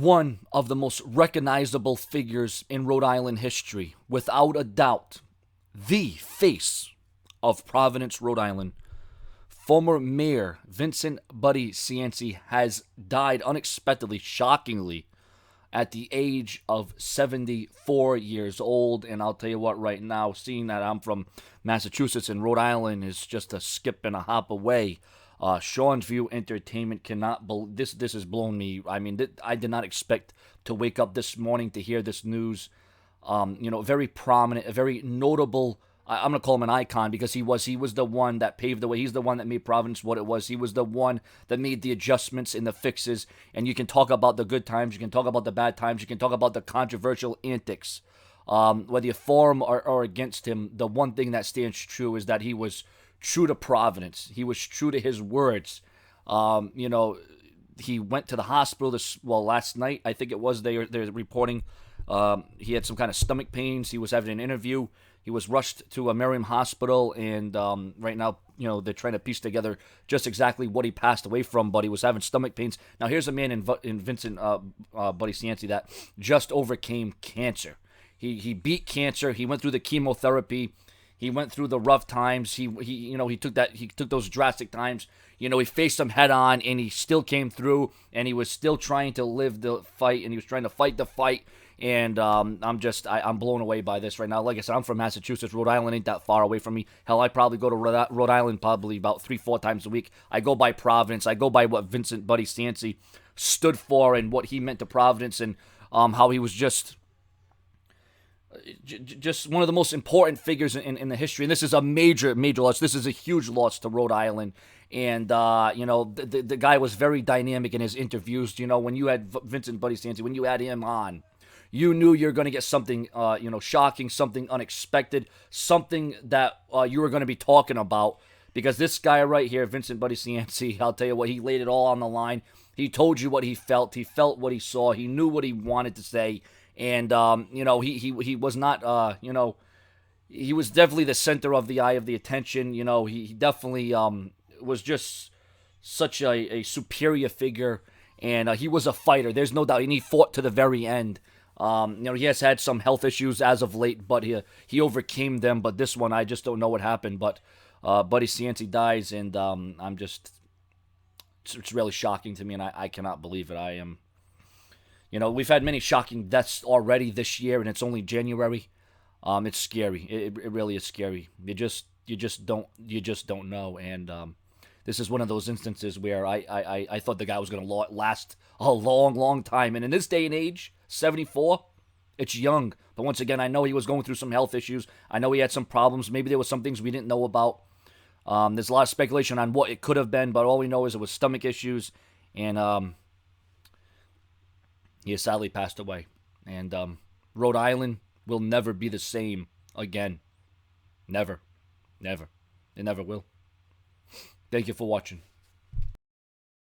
one of the most recognizable figures in Rhode Island history, without a doubt, the face of Providence, Rhode Island. Former Mayor Vincent Buddy Cianci has died unexpectedly, shockingly, at the age of 74 years old. And I'll tell you what, right now, seeing that I'm from Massachusetts and Rhode Island is just a skip and a hop away. Sean's View Entertainment cannot this has blown me. I mean, I did not expect to wake up this morning to hear this news. Very prominent, a very notable. I'm gonna call him an icon because he was the one that paved the way. He's the one that made Providence what it was. He was the one that made the adjustments and the fixes. And you can talk about the good times, you can talk about the bad times, you can talk about the controversial antics. Whether you're for him or against him, the one thing that stands true is that he was true to Providence. He was true to his words. He went to the hospital last night, I think it was. They're reporting he had some kind of stomach pains. He was having an interview. He was rushed to a Merriam hospital, and right now, they're trying to piece together just exactly what he passed away from, but he was having stomach pains. Now, here's a man in Vincent Buddy Cianci that just overcame cancer. He beat cancer. He went through the chemotherapy. He went through the rough times. He took those drastic times. He faced them head on, and he still came through, and he was still trying to live the fight, and he was trying to fight the fight. And I'm blown away by this right now. Like I said, I'm from Massachusetts. Rhode Island ain't that far away from me. Hell, I probably go to Rhode Island probably about 3-4 times a week. I go by Providence. I go by what Vincent Buddy Cianci stood for and what he meant to Providence, and how he was just one of the most important figures in the history. And this is a major loss. This is a huge loss to Rhode Island. And, the guy was very dynamic in his interviews. When you had Vincent Buddy Cianci, when you had him on, you knew you were going to get something, shocking, something unexpected, something that you were going to be talking about. Because this guy right here, Vincent Buddy Cianci, I'll tell you what, he laid it all on the line. He told you what he felt. He felt what he saw. He knew what he wanted to say. And, he was not, he was definitely the center of the eye of the attention. He definitely was just such a superior figure. And he was a fighter. There's no doubt. And he fought to the very end. He has had some health issues as of late, but he overcame them. But this one, I just don't know what happened. But Buddy Cianci dies, and it's really shocking to me, and I cannot believe it. I am. We've had many shocking deaths already this year, and it's only January. It's scary. It really is scary. You just don't know. And this is one of those instances where I thought the guy was going to last a long, long time. And in this day and age, 74, it's young. But once again, I know he was going through some health issues. I know he had some problems. Maybe there were some things we didn't know about. There's a lot of speculation on what it could have been, but all we know is it was stomach issues, and he has sadly passed away. And Rhode Island will never be the same again. Never. Never. It never will. Thank you for watching.